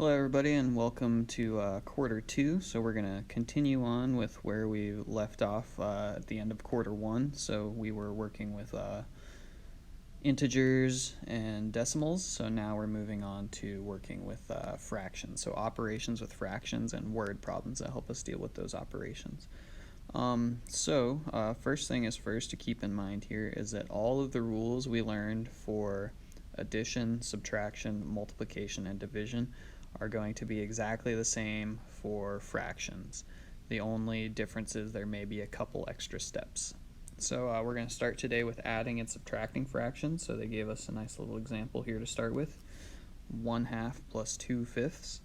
Hello everybody and welcome to quarter two. So we're going to continue on with where we left off at the end of quarter one. So we were working with integers and decimals. So now we're moving on to working with fractions. So operations with fractions and word problems that help us deal with those operations. First thing is first to keep in mind here is that all of the rules we learned for addition, subtraction, multiplication, and division are going to be exactly the same for fractions. The only difference is there may be a couple extra steps. So we're going to start today with adding and subtracting fractions. So they gave us a nice little example here to start with. 1/2 plus 2/5.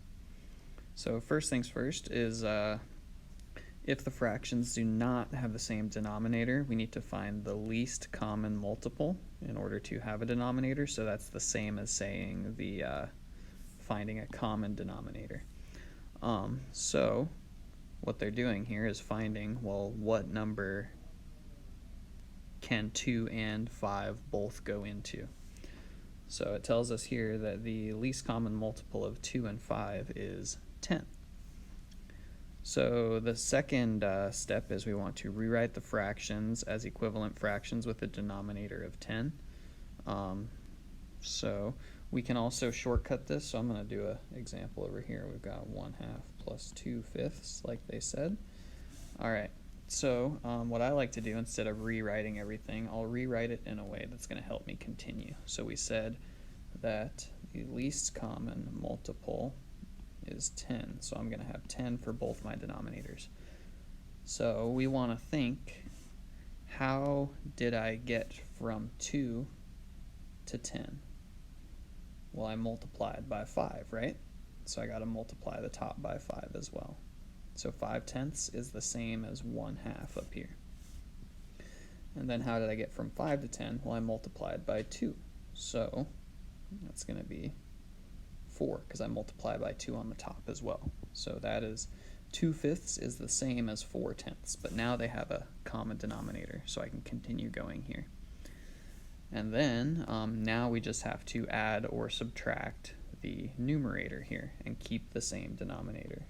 So first things first is if the fractions do not have the same denominator, we need to find the least common multiple in order to have a denominator. So that's the same as saying finding a common denominator. So what they're doing here is finding, well, what number can 2 and 5 both go into? So it tells us here that the least common multiple of 2 and 5 is 10. So the second step is we want to rewrite the fractions as equivalent fractions with a denominator of 10. So we can also shortcut this, so I'm going to do an example over here. We've got 1/2 plus 2/5, like they said. Alright, so what I like to do instead of rewriting everything, I'll rewrite it in a way that's going to help me continue. So we said that the least common multiple is 10, so I'm going to have 10 for both my denominators. So we want to think, how did I get from 2 to 10? Well, I multiplied by 5, right? So I got to multiply the top by 5 as well. So 5/10 is the same as 1/2 up here. And then how did I get from 5 to 10? Well, I multiplied by 2. So that's going to be 4, because I multiply by 2 on the top as well. So that is 2/5 is the same as 4/10, but now they have a common denominator, so I can continue going here. And then now we just have to add or subtract the numerator here and keep the same denominator.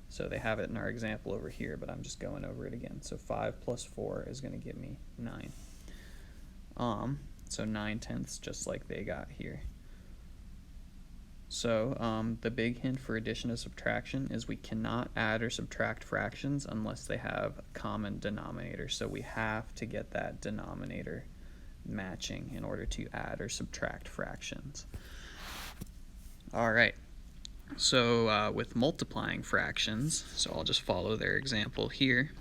So they have it in our example over here, but I'm just going over it again. So 5 plus 4 is going to give me 9. So 9/10, just like they got here. So the big hint for addition and subtraction is we cannot add or subtract fractions unless they have a common denominator. So we have to get that denominator matching in order to add or subtract fractions. Alright, so with multiplying fractions, so I'll just follow their example here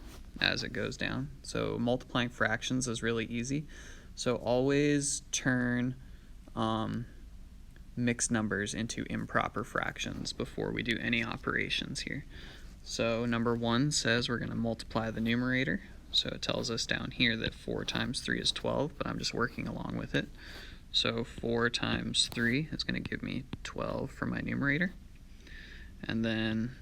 as it goes down. So multiplying fractions is really easy. So always turn mixed numbers into improper fractions before we do any operations here. So number 1 says we're going to multiply the numerator. So it tells us down here that 4 times 3 is 12, but I'm just working along with it. So 4 times 3 is going to give me 12 for my numerator. And then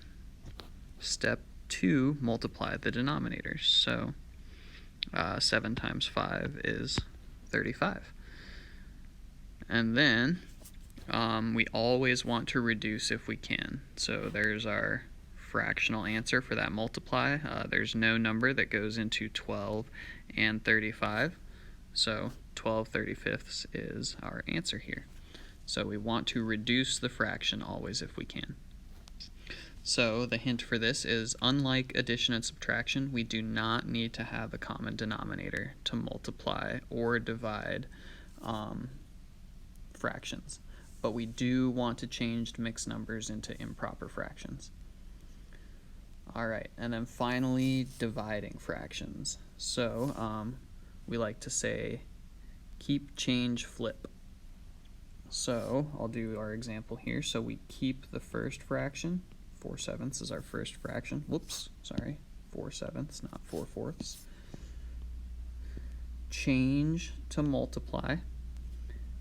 step 2, multiply the denominators. So 7 times 5 is 35. And then we always want to reduce if we can. So there's our fractional answer for that multiply. There's no number that goes into 12 and 35. So 12/35 is our answer here. So we want to reduce the fraction always if we can. So the hint for this is, unlike addition and subtraction, we do not need to have a common denominator to multiply or divide fractions. But we do want to change mixed numbers into improper fractions. Alright, and then finally dividing fractions. So we like to say keep, change, flip. So I'll do our example here. So we keep the first fraction. 4/7 is our first fraction. Whoops, sorry, 4/7, not 4/4. Change to multiply,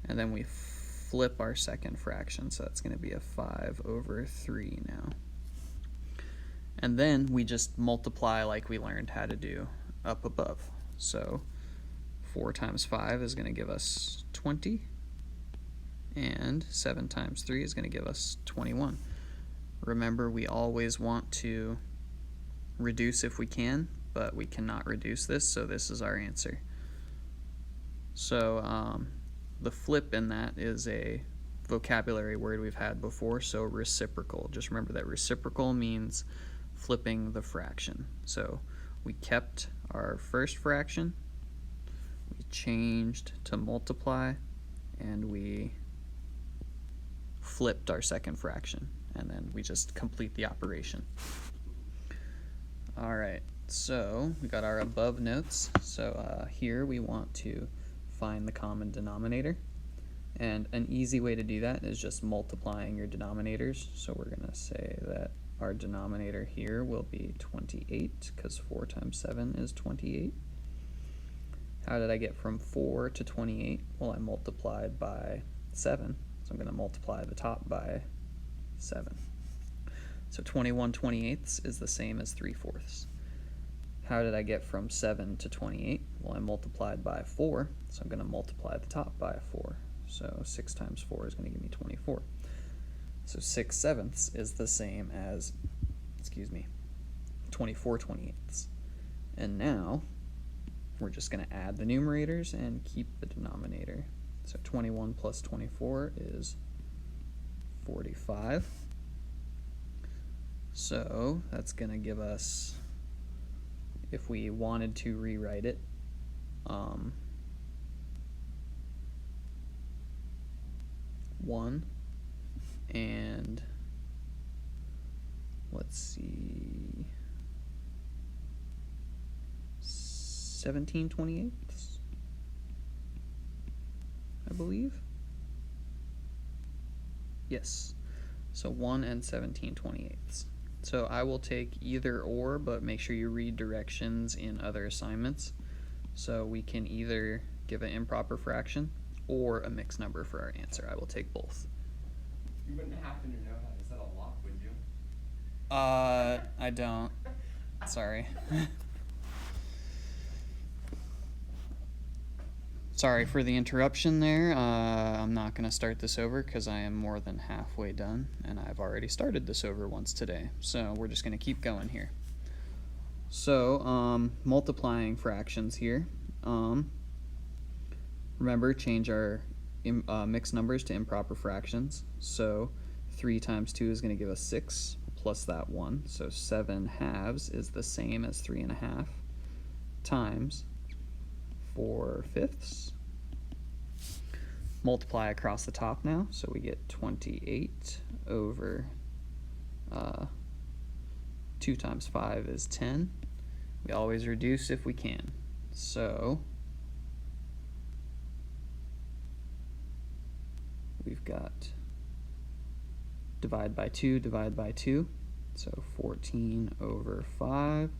and then we flip our second fraction, so that's going to be a 5/3 now. And then we just multiply like we learned how to do up above. So 4 times 5 is going to give us 20, and 7 times 3 is going to give us 21. Remember, we always want to reduce if we can, but we cannot reduce this, so this is our answer. So the flip in that is a vocabulary word we've had before, so reciprocal. Just remember that reciprocal means flipping the fraction. So we kept our first fraction, we changed to multiply, and we flipped our second fraction, and then we just complete the operation. Alright, so we got our above notes. So here we want to find the common denominator, and an easy way to do that is just multiplying your denominators. So we're going to say that our denominator here will be 28, because 4 times 7 is 28. How did I get from 4 to 28? Well, I multiplied by 7, so I'm going to multiply the top by 7. So 21/28 is the same as 3/4. How did I get from 7 to 28? Well, I multiplied by 4, so I'm going to multiply the top by 4. So 6 times 4 is going to give me 24. So 6/7 is the same as, 24/28. And now we're just going to add the numerators and keep the denominator. So 21 plus 24 is 45. So that's going to give us, if we wanted to rewrite it, 1 and let's see, 17/28, I believe. Yes, so 1 and 17/28. So I will take either or, but make sure you read directions in other assignments. So we can either give an improper fraction or a mixed number for our answer. I will take both. You wouldn't happen to know how to set a lock, would you? I don't. Sorry. Sorry for the interruption there. I'm not going to start this over because I am more than halfway done, and I've already started this over once today. So we're just going to keep going here. So multiplying fractions here. Remember, change our mixed numbers to improper fractions. So 3 times 2 is going to give us 6 plus that 1. So 7/2 is the same as 3.5 times 4/5. Multiply across the top now, so we get 28 over 2 times 5 is 10. We always reduce if we can. So we've got divide by 2, divide by 2, so 14 over 5.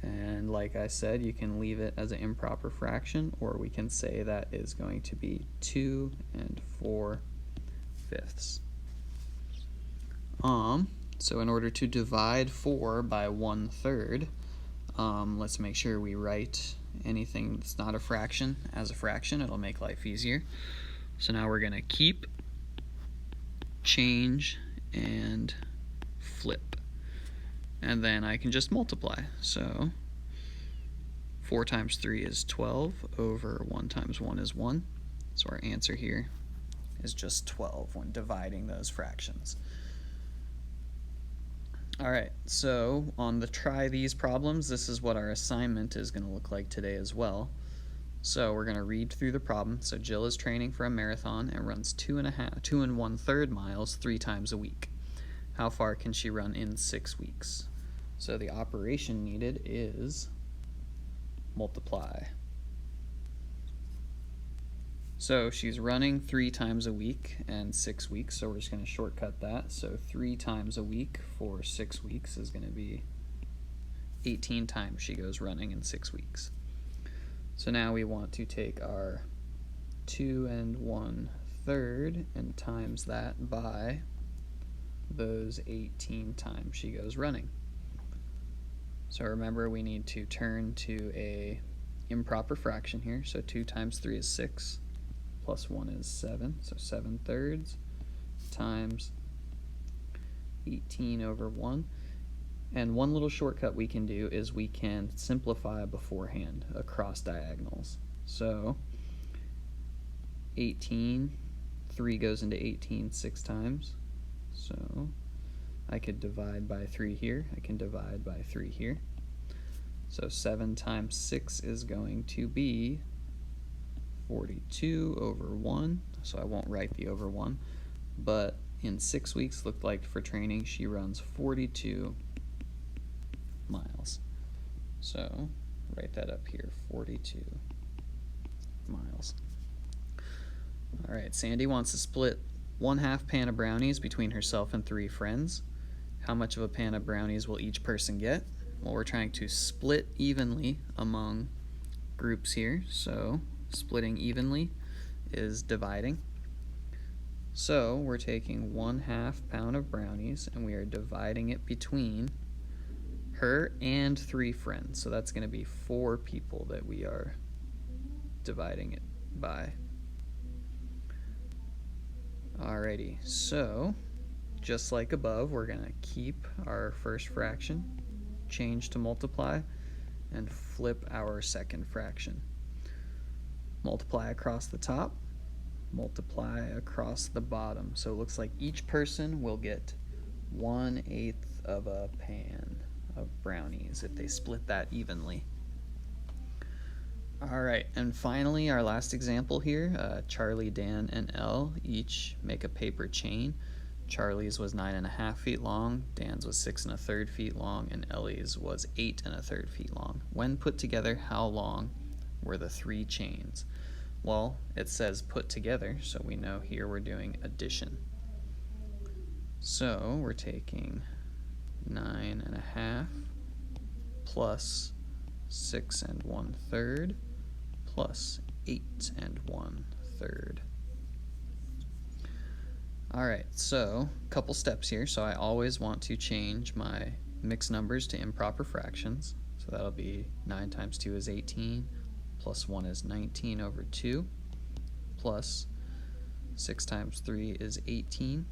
And like I said, you can leave it as an improper fraction, or we can say that is going to be 2 and 4/5. So in order to divide 4 by 1/3, let's make sure we write anything that's not a fraction as a fraction. It'll make life easier. So now we're going to keep, change, and flip. And then I can just multiply. So 4 times 3 is 12 over 1 times 1 is 1. So our answer here is just 12 when dividing those fractions. Alright, so on the try these problems, this is what our assignment is going to look like today as well. So we're going to read through the problem. So Jill is training for a marathon and runs 2 1/3 miles 3 times a week. How far can she run in 6 weeks? So the operation needed is multiply. So she's running 3 times a week and 6 weeks, so we're just going to shortcut that. So 3 times a week for 6 weeks is going to be 18 times she goes running in 6 weeks. So now we want to take our 2 1/3 and times that by those 18 times she goes running. So remember, we need to turn to a improper fraction here. So 2 times 3 is 6, plus 1 is 7, so 7/3 times 18 over 1. And one little shortcut we can do is we can simplify beforehand across diagonals. So 18, 3 goes into 18 6 times. So I could divide by 3 here. I can divide by 3 here. So 7 times 6 is going to be 42 over 1. So I won't write the over 1. But in 6 weeks, looked like for training, she runs 42 miles. So write that up here, 42 miles. All right, Sandy wants to split 1/2 pan of brownies between herself and 3 friends. How much of a pan of brownies will each person get? Well, we're trying to split evenly among groups here, so splitting evenly is dividing. So we're taking 1/2 pound of brownies and we are dividing it between her and 3 friends. So that's going to be 4 people that we are dividing it by. Alrighty, so just like above, we're going to keep our first fraction, change to multiply, and flip our second fraction. Multiply across the top, multiply across the bottom. So it looks like each person will get 1/8 of a pan of brownies if they split that evenly. Alright, and finally our last example here, Charlie, Dan, and Elle each make a paper chain. Charlie's was 9.5 feet long, Dan's was 6 1/3 feet long, and Ellie's was 8 1/3 feet long. When put together, how long were the 3 chains? Well, it says put together, so we know here we're doing addition. So we're taking 9.5 plus 6 1/3 plus 8 1/3. Alright, so a couple steps here. So I always want to change my mixed numbers to improper fractions. So that'll be 9 times 2 is 18, plus 1 is 19 over 2, plus 6 times 3 is 18.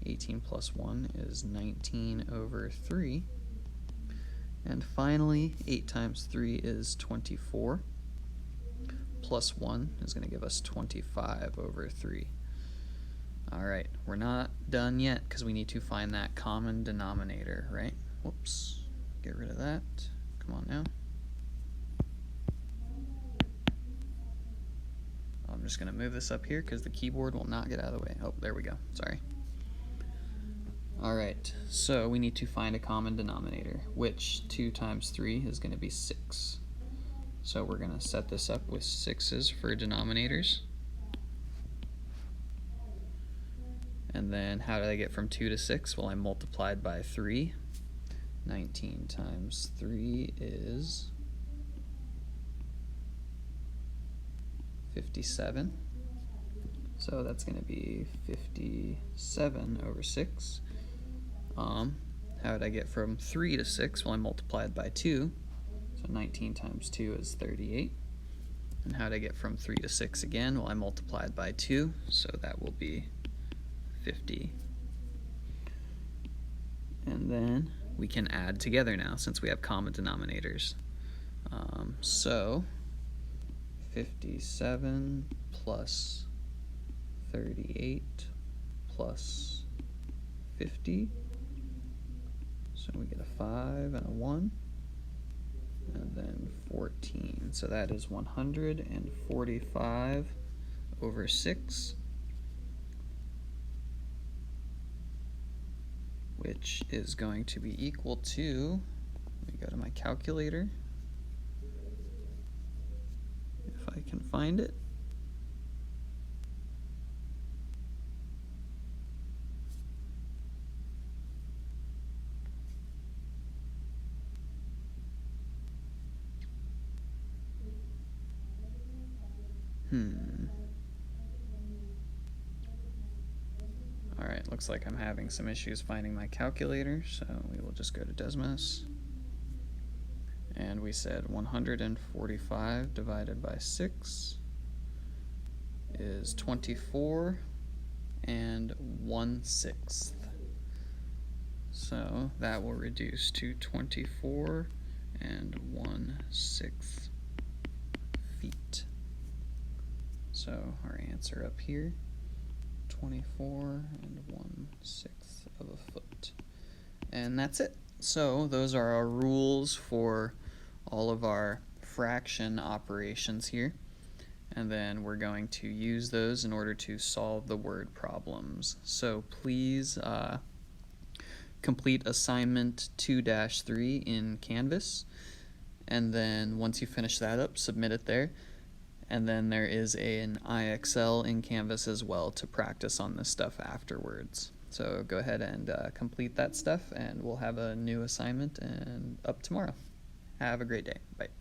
18 plus 1 is 19 over 3. And finally, 8 times 3 is 24. Plus 1 is going to give us 25 over 3. Alright, we're not done yet because we need to find that common denominator, right? Whoops, get rid of that. Come on now. I'm just going to move this up here because the keyboard will not get out of the way. Oh, there we go. Sorry. Alright, so we need to find a common denominator, which 2 times 3 is going to be 6. So we're going to set this up with 6's for denominators. And then how did I get from 2 to 6? Well, I multiplied by 3. 19 times 3 is 57. So that's going to be 57 over 6. How did I get from 3 to 6? Well, I multiplied by 2. So 19 times 2 is 38. And how did I get from 3 to 6 again? Well, I multiplied by 2, so that will be 50. And then we can add together now since we have common denominators. So 57 plus 38 plus 50. So we get a 5 and a 1. And then 14. So that is 145 over 6. Which is going to be equal to, let me go to my calculator, if I can find it. Alright, looks like I'm having some issues finding my calculator, so we will just go to Desmos. And we said 145 divided by 6 is 24 and 1/6. So that will reduce to 24 and 1/6 feet. So our answer up here, 24 and 1/6 of a foot. And that's it. So those are our rules for all of our fraction operations here. And then we're going to use those in order to solve the word problems. So please complete assignment 2-3 in Canvas. And then once you finish that up, submit it there. And then there is an IXL in Canvas as well to practice on this stuff afterwards. So go ahead and complete that stuff, and we'll have a new assignment and up tomorrow. Have a great day. Bye.